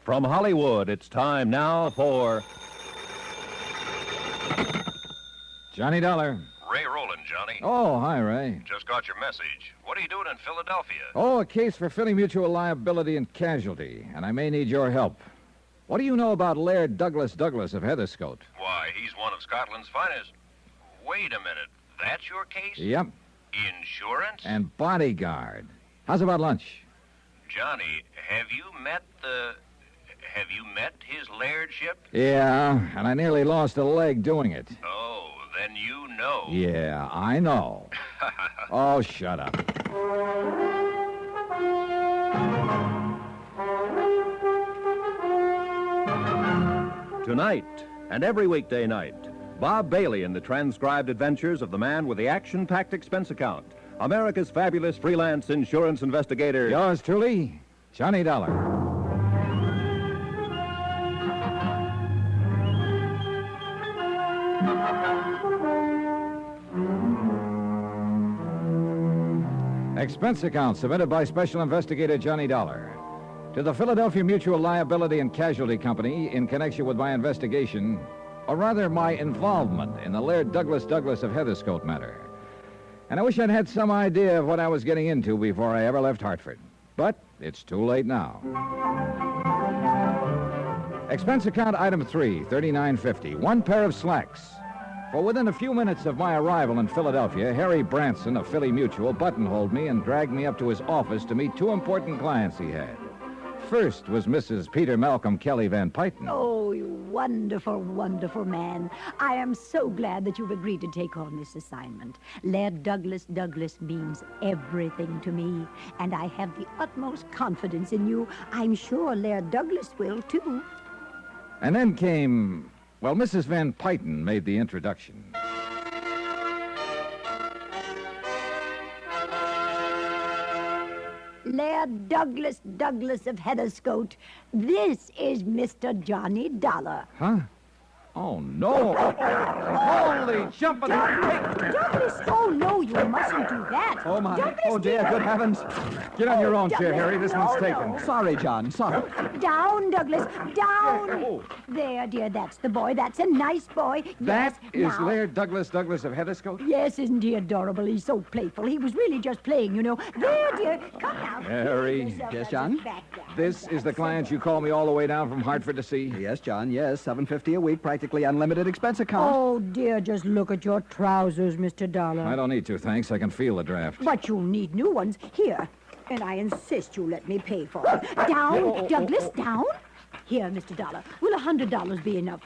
From Hollywood, it's time now for Johnny Dollar. Ray Rowland, Johnny. Oh, hi, Ray. Just got your message. What are you doing in Philadelphia? Oh, a case for Philly Mutual Liability and Casualty, and I may need your help. What do you know about Laird Douglas of Heatherscote? Why, he's one of Scotland's finest. Wait a minute. That's your case? Yep. Insurance? And bodyguard. How's about lunch? Johnny, have you met his lairdship? Yeah, and I nearly lost a leg doing it. Oh, then you know. Yeah, I know. Oh, shut up. Tonight and every weekday night, Bob Bailey in the transcribed adventures of the man with the action-packed expense account, America's fabulous freelance insurance investigator. Yours truly, Johnny Dollar. Expense account submitted by Special Investigator Johnny Dollar to the Philadelphia Mutual Liability and Casualty Company in connection with my investigation, or rather my involvement in the Laird Douglas of Heatherscote matter. And I wish I'd had some idea of what I was getting into before I ever left Hartford. But it's too late now. Expense account item 3, $39.50. One pair of slacks. For within a few minutes of my arrival in Philadelphia, Harry Branson of Philly Mutual buttonholed me and dragged me up to his office to meet two important clients he had. First was Mrs. Peter Malcolm Kelly Van Pyton. Oh, you wonderful, wonderful man. I am so glad that you've agreed to take on this assignment. Laird Douglas means everything to me, and I have the utmost confidence in you. I'm sure Laird Douglas will, too. And then came, well, Mrs. Van Pyton made the introduction. Laird Douglas of Heatherscote, this is Mr. Johnny Dollar. Huh? Oh, no. Holy jumping... Douglas! Oh, no, you mustn't do that. Oh, my. Douglas, Oh, dear, good heavens. Get on your own chair, Douglas, Harry. This no, one's taken. no. Sorry, John, sorry. Down, Douglas, down. Oh. There, dear, that's the boy. That's a nice boy. That Yes, is now. Laird Douglas of Heatherscote? Yes, isn't he adorable? He's so playful. He was really just playing, you know. There, dear, come now. Harry. Get yourself Yes, on John? his back down. This is the client you called me all the way down from Hartford to see? Yes, John, yes. $7.50 a week, practically unlimited expense account. Oh, dear, just look at your trousers, Mr. Dollar. I don't need to, thanks. I can feel the draft. But you'll need new ones. Here. And I insist you let me pay for them. Down, Douglas, down. Here, Mr. Dollar. Will $100 be enough?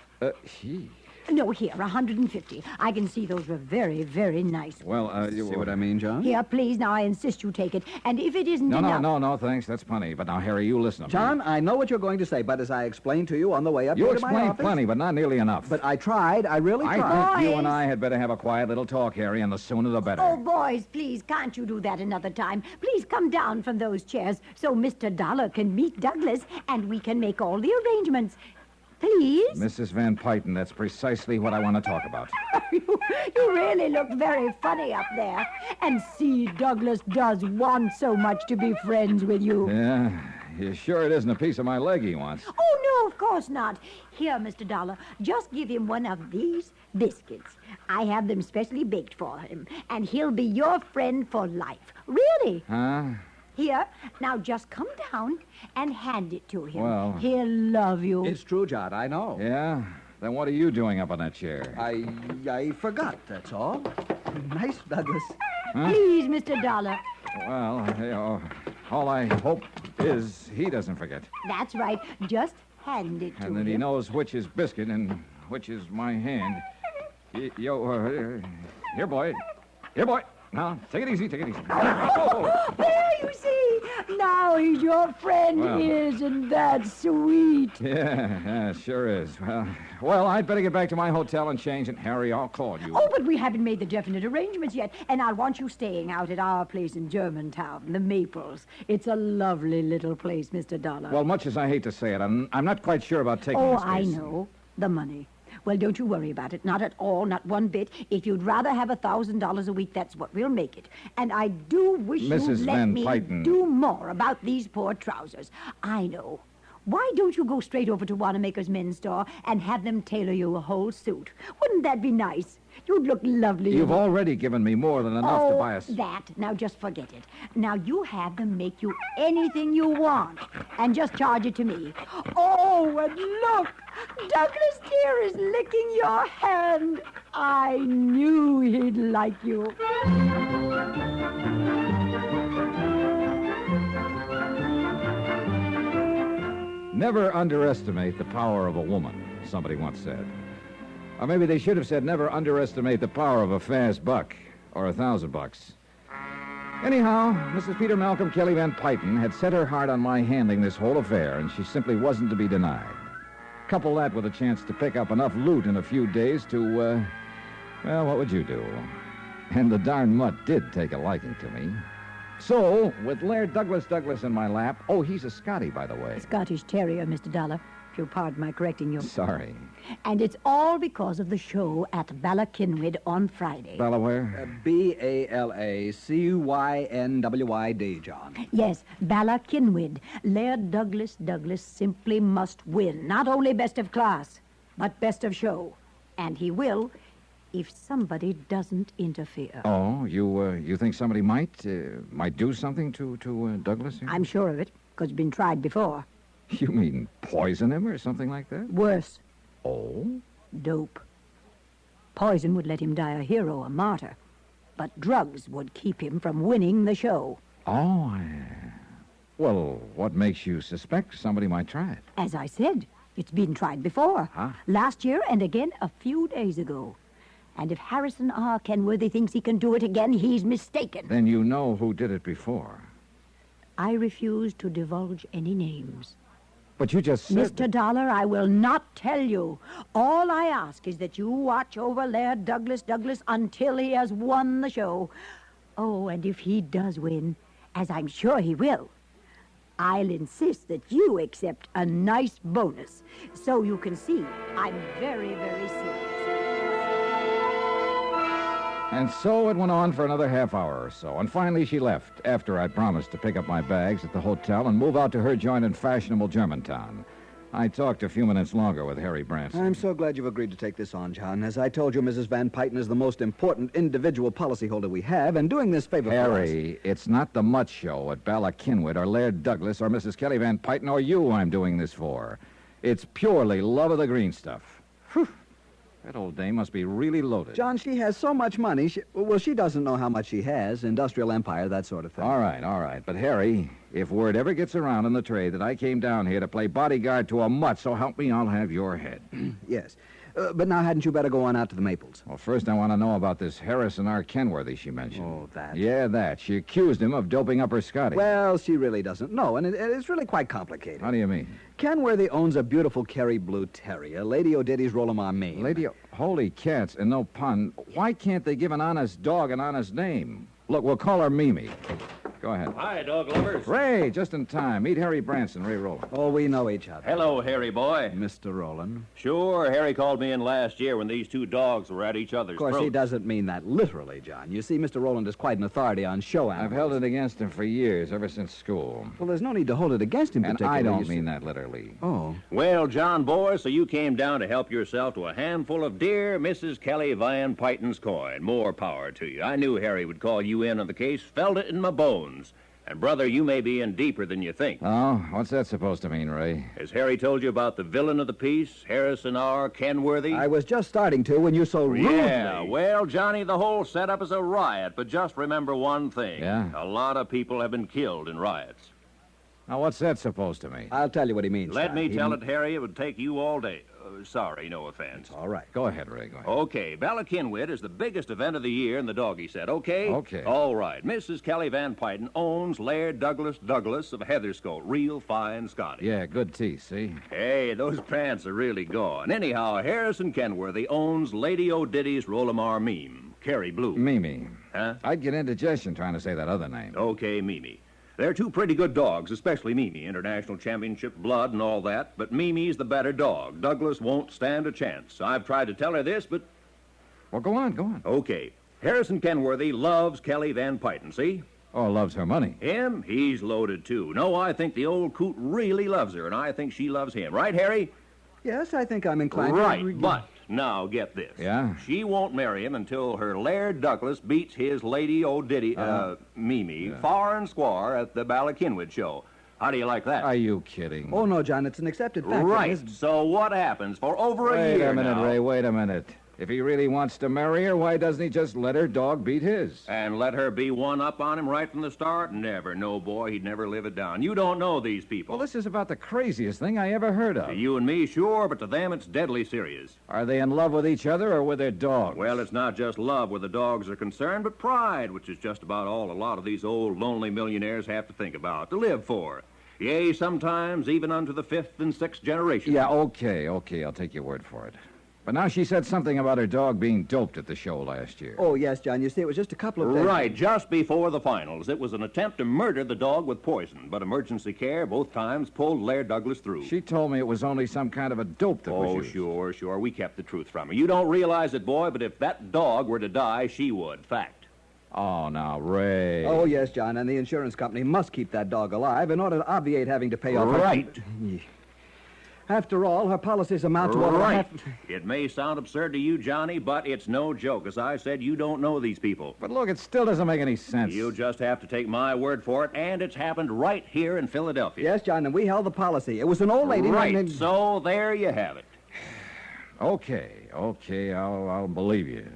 Gee. No, here, 150. I can see those were very, very nice. Well, See what I mean, John? Here, please, now I insist you take it. And if it isn't No, enough... no, thanks. That's plenty. But now, Harry, you listen to me. John, I know what you're going to say, but as I explained to you on the way up You here to my explained office... plenty, but not nearly enough. But I tried. I really I tried. think you Boys. and I had better have a quiet little talk, Harry, and the sooner the better. Oh, boys, please, can't you do that another time? Please come down from those chairs so Mr. Dollar can meet Douglas and we can make all the arrangements. Please? Mrs. Van Pyton, that's precisely what I want to talk about. You really look very funny up there. And see, Douglas does want so much to be friends with you. Yeah, you sure it isn't a piece of my leg he wants? Oh, no, of course not. Here, Mr. Dollar, just give him one of these biscuits. I have them specially baked for him, and he'll be your friend for life. Really? Huh? Here, now just come down and hand it to him. Well- He'll love you. It's true, John, I know. Yeah? Then what are you doing up on that chair? I forgot, that's all. Nice, Douglas. Huh? Please, Mr. Dollar. Well, all I hope is he doesn't forget. That's right. Just hand it to And that him. he knows which is biscuit and which is my hand. Here, boy. Here, boy. Now, take it easy, take it easy. Oh! There, you see. Now he's your friend, Well. isn't that sweet? Yeah, sure is. Well, I'd better get back to my hotel and change, and Harry, I'll call you. Oh, but we haven't made the definite arrangements yet, and I want you staying out at our place in Germantown, the Maples. It's a lovely little place, Mr. Dollar. Well, much as I hate to say it, I'm not quite sure about taking Oh, this I case. know. The money. Well, don't you worry about it. Not at all, not one bit. If you'd rather have $1,000 a week, that's what we'll make it. And I do wish Mrs. you'd let Van me Pyton. do more about these poor trousers. I know. Why don't you go straight over to Wanamaker's men's store and have them tailor you a whole suit? Wouldn't that be nice? You'd look lovely. You've already given me more than enough to buy a... that. Now just forget it. Now you have them make you anything you want and just charge it to me. Oh, and look! Douglas dear is licking your hand. I knew he'd like you. Never underestimate the power of a woman, somebody once said. Or maybe they should have said never underestimate the power of a fast buck or $1,000. Anyhow, Mrs. Peter Malcolm Kelly Van Pyton had set her heart on my handling this whole affair, and she simply wasn't to be denied. Couple that with a chance to pick up enough loot in a few days to, well, what would you do? And the darn mutt did take a liking to me. So, with Laird Douglas in my lap... Oh, he's a Scottie, by the way. Scottish Terrier, Mr. Dollar, if you'll pardon my correcting you. Sorry. And it's all because of the show at Balakinwid on Friday. Balaware? Balakinwyd, John. Yes, Balakinwid. Laird Douglas simply must win. Not only best of class, but best of show. And he will... if somebody doesn't interfere. Oh, you think somebody might do something to Douglas here? I'm sure of it, because it's been tried before. You mean poison him or something like that? Worse. Oh? Dope. Poison would let him die a hero, a martyr. But drugs would keep him from winning the show. Oh, well, what makes you suspect somebody might try it? As I said, it's been tried before. Huh? Last year and again a few days ago. And if Harrison R. Kenworthy thinks he can do it again, he's mistaken. Then you know who did it before. I refuse to divulge any names. But you just said... Mr. Dollar, I will not tell you. All I ask is that you watch over Laird Douglas until he has won the show. Oh, and if he does win, as I'm sure he will, I'll insist that you accept a nice bonus so you can see I'm very, very serious. And so it went on for another half hour or so, and finally she left, after I promised to pick up my bags at the hotel and move out to her joint in fashionable Germantown. I talked a few minutes longer with Harry Branson. I'm so glad you've agreed to take this on, John. As I told you, Mrs. Van Pyton is the most important individual policyholder we have, and doing this favor for us... Harry, it's not the Mutt Show at Balakinwid or Laird Douglas or Mrs. Kelly Van Pyton or you I'm doing this for. It's purely love of the green stuff. Whew. That old dame must be really loaded. John, she has so much money. She doesn't know how much she has. Industrial empire, that sort of thing. All right. But, Harry, if word ever gets around in the trade that I came down here to play bodyguard to a mutt, so help me, I'll have your head. Yes. But now hadn't you better go on out to the Maples? Well, first I want to know about this Harrison R. Kenworthy she mentioned. Oh, that. Yeah, that. She accused him of doping up her Scottie. Well, she really doesn't know, and it's really quite complicated. How do you mean? Kenworthy owns a beautiful Kerry Blue Terrier, Lady O'Diddy's Rolamar Maine. Holy cats, and no pun. Why can't they give an honest dog an honest name? Look, we'll call her Mimi. Go ahead. Hi, dog lovers. Ray, just in time. Meet Harry Branson, Ray Rowland. Oh, we know each other. Hello, Harry boy. Mr. Rowland. Sure, Harry called me in last year when these two dogs were at each other's Of course, he doesn't mean that literally, John. You see, Mr. Rowland is quite an authority on show animals. I've held it against him for years, ever since school. Well, there's no need to hold it against him And particularly. I don't mean that literally. Oh. Well, John boy, so you came down to help yourself to a handful of dear Mrs. Kelly Van Pyton's coin. More power to you. I knew Harry would call you in on the case. Felt it in my bones. And, brother, you may be in deeper than you think. Oh, what's that supposed to mean, Ray? Has Harry told you about the villain of the piece, Harrison R. Kenworthy? I was just starting to when you so rudely... Yeah, well, Johnny, the whole setup is a riot, but just remember one thing. Yeah? A lot of people have been killed in riots. Now, what's that supposed to mean? I'll tell you what he means. Let John. me He tell mean- it, Harry. It would take you all day. Sorry, no offense. All right. Go ahead, Ray, go ahead. Okay, Balakinwid is the biggest event of the year in the doggy set, okay? Okay. All right. Mrs. Kelly Van Pyton owns Laird Douglas of Heatherscote. Real fine Scotty. Yeah, good teeth, see? Hey, those pants are really gone. Anyhow, Harrison Kenworthy owns Lady O'Diddy's Rolamar Meme. Kerry Blue. Mimi. Huh? I'd get indigestion trying to say that other name. Okay, Mimi. They're two pretty good dogs, especially Mimi. International championship blood and all that. But Mimi's the better dog. Douglas won't stand a chance. I've tried to tell her this, but... Well, go on. Okay. Harrison Kenworthy loves Kelly Van Pyton, see? Oh, loves her money. Him? He's loaded, too. No, I think the old coot really loves her, and I think she loves him. Right, Harry? Yes, I think I'm inclined Right, to... but now get this. Yeah? She won't marry him until her Laird Douglas beats his Lady O'Diddy, Mimi, far and square at the Ballykinwood show. How do you like that? Are you kidding? Oh, no, John, it's an accepted fact. Right. So what happens for over a Wait year a minute, now? Ray, wait a minute. If he really wants to marry her, why doesn't he just let her dog beat his? And let her be one up on him right from the start? Never. No, boy, he'd never live it down. You don't know these people. Well, this is about the craziest thing I ever heard of. To you and me, sure, but to them it's deadly serious. Are they in love with each other or with their dogs? Well, it's not just love where the dogs are concerned, but pride, which is just about all a lot of these old lonely millionaires have to think about, to live for. Yea, sometimes even unto the 5th and 6th generation. Yeah, okay, I'll take your word for it. But now she said something about her dog being doped at the show last year. Oh, yes, John. You see, it was just a couple of days... Right, just before the finals. It was an attempt to murder the dog with poison, but emergency care both times pulled Laird Douglas through. She told me it was only some kind of a dope that was used. Sure. We kept the truth from her. You don't realize it, boy, but if that dog were to die, she would. Fact. Oh, now, Ray. Oh, yes, John, and the insurance company must keep that dog alive in order to obviate having to pay off... Right. After all, her policies amount to... Right. It may sound absurd to you, Johnny, but it's no joke. As I said, you don't know these people. But look, it still doesn't make any sense. You just have to take my word for it, and it's happened right here in Philadelphia. Yes, John, and we held the policy. It was an old lady... Right, so there you have it. Okay, I'll believe you.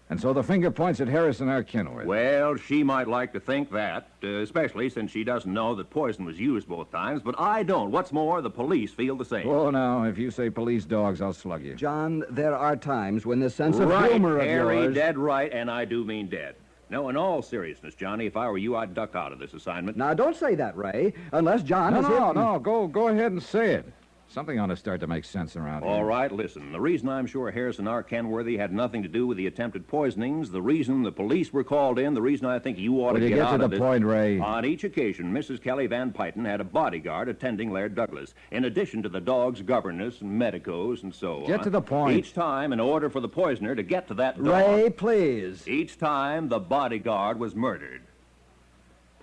And so the finger points at Harrison R. Kenworth. Well, she might like to think that, especially since she doesn't know that poison was used both times, but I don't. What's more, the police feel the same. Oh, now, if you say police dogs, I'll slug you. John, there are times when the sense of Right, humor of Harry, yours... dead right, and I do mean dead. No, in all seriousness, Johnny, if I were you, I'd duck out of this assignment. Now, don't say that, Ray, unless John No, go ahead and say it. Something ought to start to make sense around here. All right, listen. The reason I'm sure Harrison R. Kenworthy had nothing to do with the attempted poisonings, the reason the police were called in, the reason I think you ought to get out of this... Will you get to the point, Ray? On each occasion, Mrs. Kelly Van Pyton had a bodyguard attending Laird Douglas, in addition to the dog's governess and medicos and so on. Get to the point. Each time, in order for the poisoner to get to that dog... Ray, please. Each time, the bodyguard was murdered.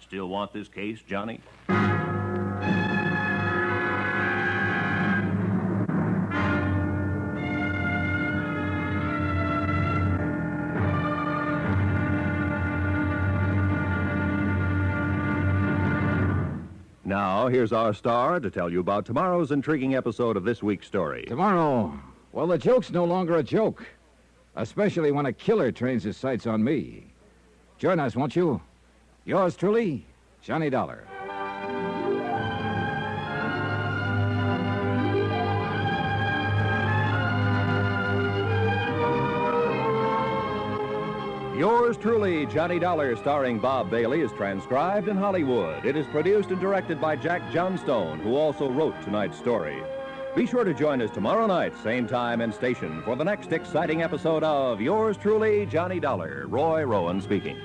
Still want this case, Johnny? Now, here's our star to tell you about tomorrow's intriguing episode of this week's story. Tomorrow, well, the joke's no longer a joke, especially when a killer trains his sights on me. Join us, won't you? Yours truly, Johnny Dollar. Yours truly, Johnny Dollar, starring Bob Bailey, is transcribed in Hollywood. It is produced and directed by Jack Johnstone, who also wrote tonight's story. Be sure to join us tomorrow night, same time and station, for the next exciting episode of Yours truly, Johnny Dollar. Roy Rowan speaking.